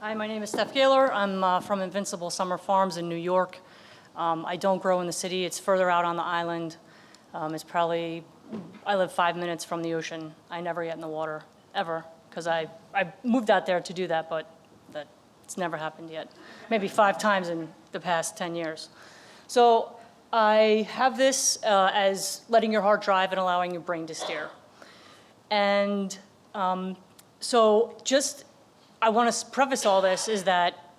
Hi, my name is Steph Gaylor. I'm from Invincible Summer Farms in New York. I don't grow in the city. It's further out on the island. I live 5 minutes from the ocean. I never get in the water, ever, because I moved out there to do that, but it's never happened yet. Maybe 5 times in the past 10 years. So I have this as letting your heart drive and allowing your brain to steer. And I want to preface all this is that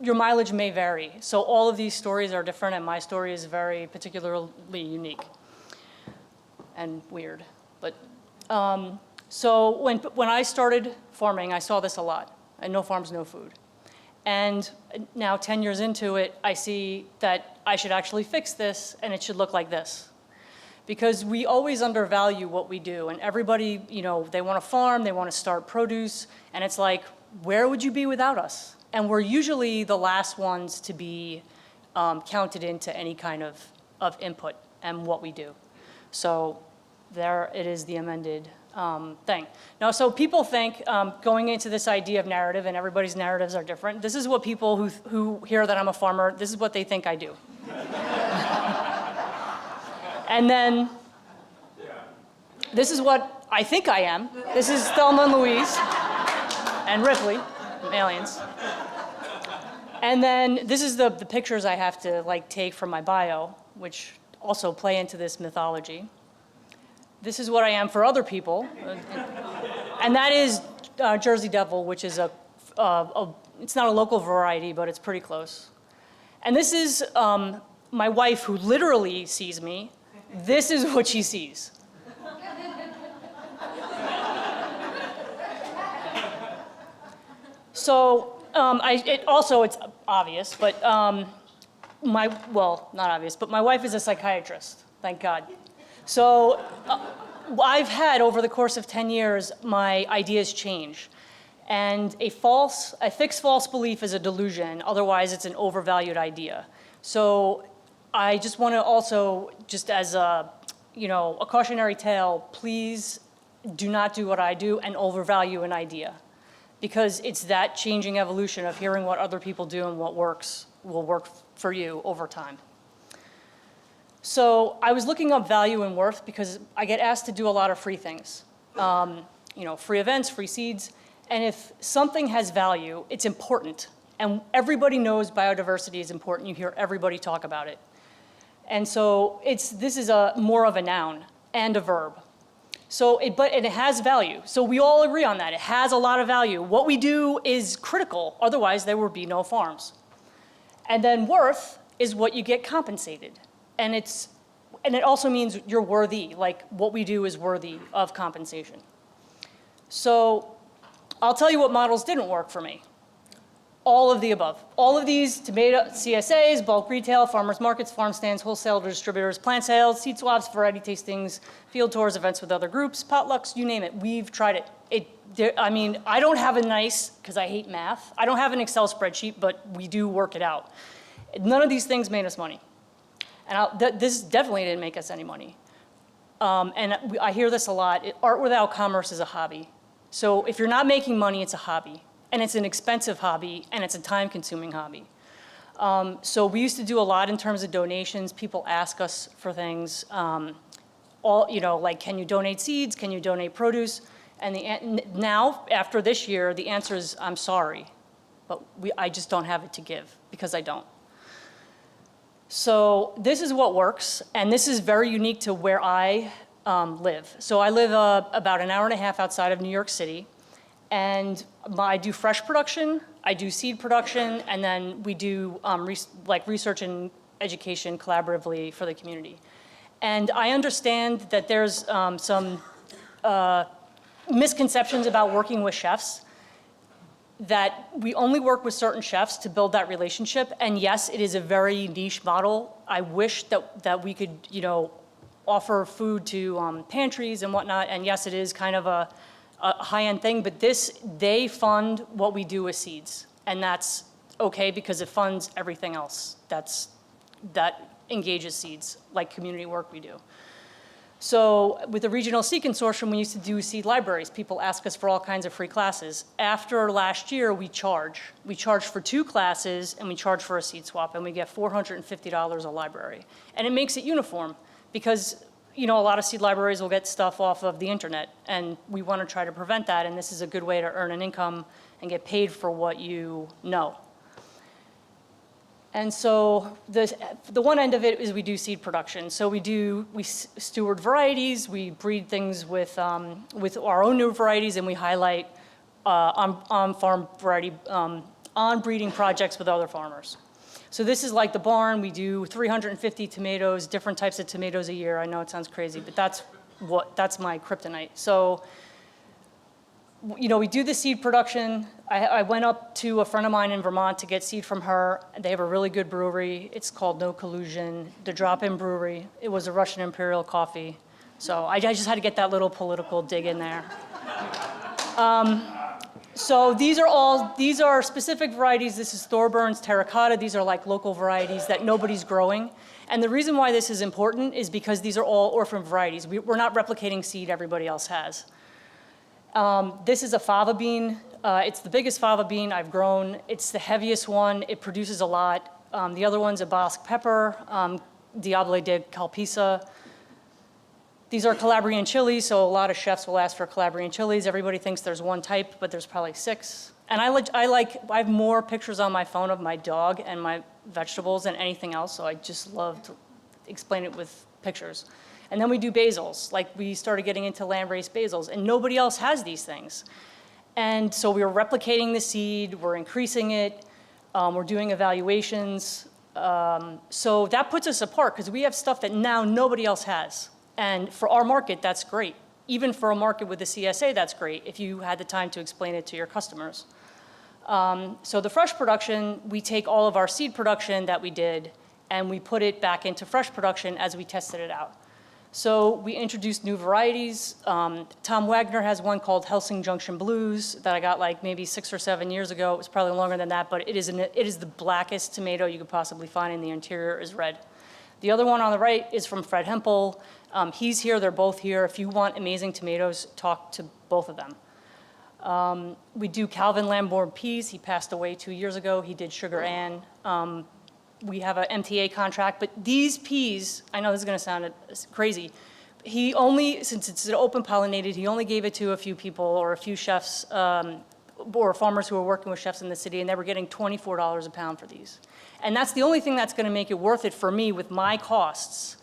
your mileage may vary. So all of these stories are different, and my story is very particularly unique and weird. But so when I started farming, I saw this a lot. And no farms, no food. And now 10 years into it, I see that I should actually fix this, and it should look like this. Because we always undervalue what we do, and everybody, they want to farm, they want to start produce, and it's like, where would you be without us? And we're usually the last ones to be counted into any kind of input and what we do. So there it is, the amended thing. Now, so people think, going into this idea of narrative, and everybody's narratives are different, this is what people who hear that I'm a farmer, this is what they think I do. And then, this is what I think I am. This is Thelma and Louise and Ripley from Aliens. And then this is the pictures I have to take from my bio, which also play into this mythology. This is what I am for other people. And that is Jersey Devil, which is it's not a local variety, but it's pretty close. And this is my wife, who literally sees me. This is what she sees. So it's obvious, but not obvious, but my wife is a psychiatrist, thank God. So I've had, over the course of 10 years, my ideas change. And a fixed false belief is a delusion, otherwise it's an overvalued idea. So I just want to also, just as a cautionary tale, please do not do what I do and overvalue an idea. Because it's that changing evolution of hearing what other people do and what works will work for you over time. So I was looking up value and worth because I get asked to do a lot of free things. Free events, free seeds. And if something has value, it's important. And everybody knows biodiversity is important. You hear everybody talk about it. And so this is more of a noun and a verb. So it has value. So we all agree on that. It has a lot of value. What we do is critical. Otherwise, there would be no farms. And then worth is what you get compensated. And it also means you're worthy. Like, what we do is worthy of compensation. So I'll tell you what models didn't work for me. All of the above. All of these: tomato CSAs, bulk retail, farmers markets, farm stands, wholesale distributors, plant sales, seed swaps, variety tastings, field tours, events with other groups, potlucks, you name it. We've tried it. I don't have because I hate math, I don't have an Excel spreadsheet, but we do work it out. None of these things made us money. And this definitely didn't make us any money. And I hear this a lot. Art without commerce is a hobby. So if you're not making money, it's a hobby. And it's an expensive hobby, and it's a time-consuming hobby. So we used to do a lot in terms of donations. People ask us for things, like, can you donate seeds? Can you donate produce? And now, after this year, the answer is, I'm sorry, but I just don't have it to give, because I don't. So this is what works, and this is very unique to where I live. So I live about an hour and a half outside of New York City. And I do fresh production, I do seed production, and then we do research and education collaboratively for the community. And I understand that there's some misconceptions about working with chefs, that we only work with certain chefs to build that relationship. And yes, it is a very niche model. I wish that we could offer food to pantries and whatnot. And yes, it is kind of a high-end thing, but they fund what we do with seeds. And that's okay because it funds everything else that engages seeds, like community work we do. So with the Regional Seed Consortium, we used to do seed libraries. People ask us for all kinds of free classes. After last year, we charge. We charge for 2 classes, and we charge for a seed swap, and we get $450 a library. And it makes it uniform, because a lot of seed libraries will get stuff off of the internet, and we want to try to prevent that, and this is a good way to earn an income and get paid for what you know. And so the one end of it is we do seed production. So we steward varieties, we breed things with our own new varieties, and we highlight on-farm variety, on-breeding projects with other farmers. So this is like the barn. We do 350 tomatoes, different types of tomatoes a year. I know it sounds crazy, but that's my kryptonite. So we do the seed production. I went up to a friend of mine in Vermont to get seed from her. They have a really good brewery. It's called No Collusion, the Drop-In Brewery. It was a Russian Imperial coffee. So I just had to get that little political dig in there. So these are specific varieties. This is Thorburns terracotta. These are like local varieties that nobody's growing. And the reason why this is important is because these are all orphan varieties. We're not replicating seed everybody else has. This is a fava bean. It's the biggest fava bean I've grown. It's the heaviest one. It produces a lot. The other one's a Basque pepper, Diable de Calpisa. These are Calabrian chilies, so a lot of chefs will ask for Calabrian chilies. Everybody thinks there's one type, but there's probably 6. And I have more pictures on my phone of my dog and my vegetables than anything else, so I just love to explain it with pictures. And then we do basils. Like, we started getting into Landrace basils, and nobody else has these things. And so we were replicating the seed, we're increasing it, we're doing evaluations. So that puts us apart, because we have stuff that now nobody else has. And for our market, that's great. Even for a market with the CSA, that's great, if you had the time to explain it to your customers. So the fresh production, we take all of our seed production that we did, and we put it back into fresh production as we tested it out. So we introduced new varieties. Tom Wagner has one called Helsing Junction Blues that I got like maybe 6 or 7 years ago. It was probably longer than that, but it is the blackest tomato you could possibly find, and the interior is red. The other one on the right is from Fred Hempel. He's here, they're both here. If you want amazing tomatoes, talk to both of them. We do Calvin Lamborn peas. He passed away 2 years ago. He did Sugar Ann. We have an MTA contract, but these peas, I know this is gonna sound crazy, since it's open pollinated, he only gave it to a few people or a few chefs or farmers who were working with chefs in the city, and they were getting $24 a pound for these. And that's the only thing that's gonna make it worth it for me with my costs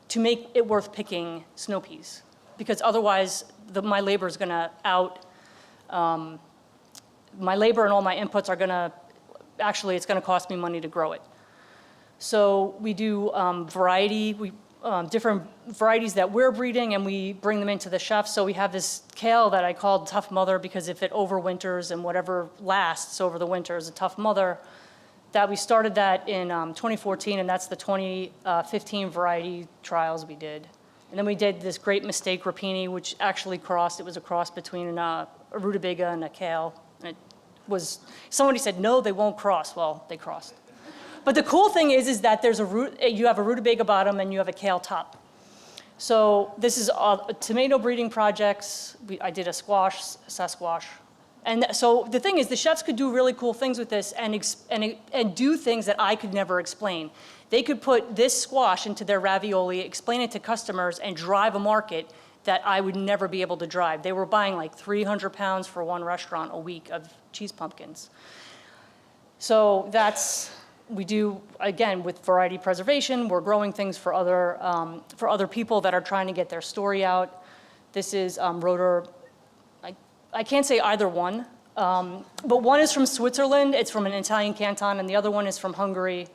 to make it worth picking snow peas. Because otherwise, my labor is gonna my labor and all my inputs are gonna, actually it's gonna cost me money to grow it. So we do different varieties that we're breeding, and we bring them into the chefs. So we have this kale that I called Tough Mother, because if it overwinters and whatever lasts over the winter is a tough mother. That we started that in 2014, and that's the 2015 variety trials we did. And then we did this great Mistake Rapini, which actually it was a cross between a rutabaga and a kale. And it was, somebody said, no, they won't cross. Well, they crossed. But the cool thing is that you have a rutabaga bottom and you have a kale top. So this is tomato breeding projects. I did a squash, sasquash. And so the thing is, the chefs could do really cool things with this and do things that I could never explain. They could put this squash into their ravioli, explain it to customers, and drive a market that I would never be able to drive. They were buying like 300 pounds for one restaurant a week of cheese pumpkins. So we do, again, with variety preservation, we're growing things for other people that are trying to get their story out. This is Rotor. I can't say either one, but one is from Switzerland. It's from an Italian canton, and the other one is from Hungary.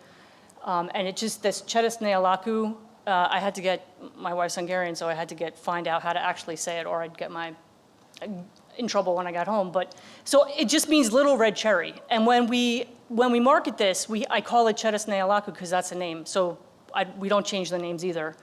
And it just, this Chetas Nealaku, I had to get, my wife's Hungarian, so I had to find out how to actually say it, or I'd get in trouble when I got home. But so it just means little red cherry. And when we market this, I call it Chetas Nealaku because that's the name. So we don't change the names either.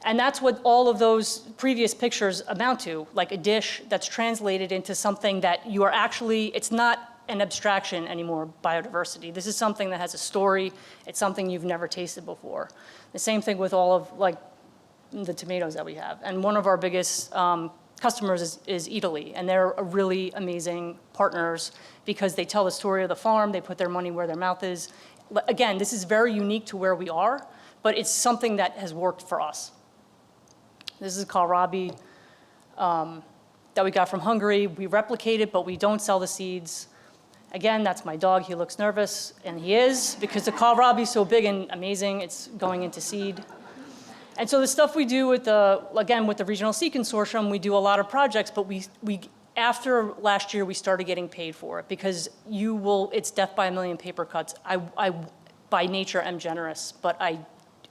And that's what all of those previous pictures amount to, like a dish that's translated into something that you are actually, it's not an abstraction anymore, biodiversity. This is something that has a story. It's something you've never tasted before. The same thing with all of the tomatoes that we have. And one of our biggest customers is Italy, and they're a really amazing partners because they tell the story of the farm, they put their money where their mouth is. Again, this is very unique to where we are, but it's something that has worked for us. This is kohlrabi that we got from Hungary. We replicate it, but we don't sell the seeds. Again, that's my dog. He looks nervous, and he is, because the kohlrabi is so big and amazing, it's going into seed. And so the stuff we do with with the Regional Seed Consortium, we do a lot of projects, but we after last year, we started getting paid for it because it's death by a million paper cuts. I by nature am generous, but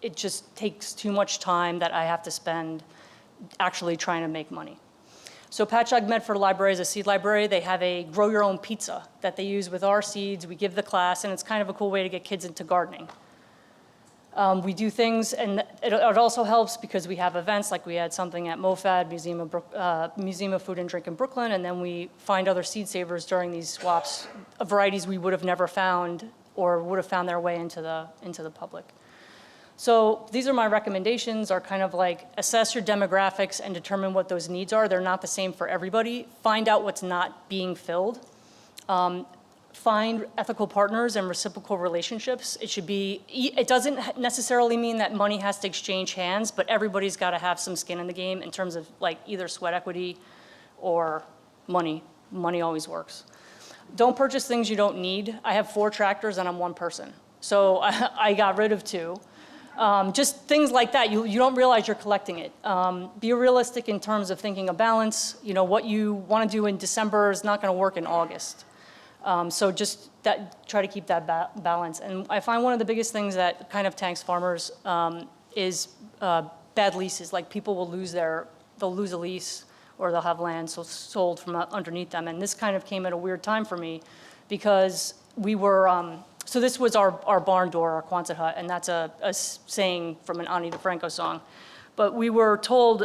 it just takes too much time that I have to spend actually trying to make money. So Patchogue-Medford Library is a seed library. They have a grow your own pizza that they use with our seeds. We give the class, and it's kind of a cool way to get kids into gardening. We do things, and it also helps because we have events, like we had something at MoFad, Museum of Food and Drink in Brooklyn, and then we find other seed savers during these swaps, varieties we would have never found or would have found their way into the public. So these are my recommendations, are kind of like assess your demographics and determine what those needs are. They're not the same for everybody. Find out what's not being filled. Find ethical partners and reciprocal relationships. It doesn't necessarily mean that money has to exchange hands, but everybody's got to have some skin in the game in terms of like either sweat equity or money. Money always works. Don't purchase things you don't need. I have 4 tractors and I'm one person. So I got rid of 2. Just things like that, you don't realize you're collecting it. Be realistic in terms of thinking of balance. You know, what you want to do in December is not going to work in August. So just try to keep that balance. And I find one of the biggest things that kind of tanks farmers is bad leases. Like people will they'll lose a lease or they'll have land sold from underneath them. And this kind of came at a weird time for me because we were, so this was our barn door, our Quonset hut, and that's a saying from an Ani DeFranco song. But we were told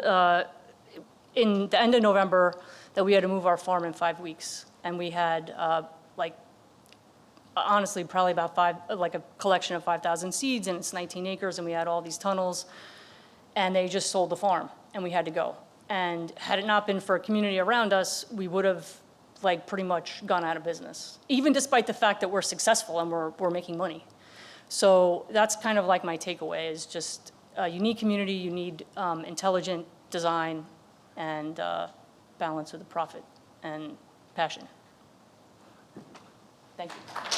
in the end of November that we had to move our farm in 5 weeks. And we had honestly, probably about a collection of 5,000 seeds, and it's 19 acres, and we had all these tunnels, and they just sold the farm, and we had to go. And had it not been for a community around us, we would have pretty much gone out of business, even despite the fact that we're successful and we're making money. So that's kind of like my takeaway is just you need community, you need intelligent design, and balance with the profit and passion. Thank you.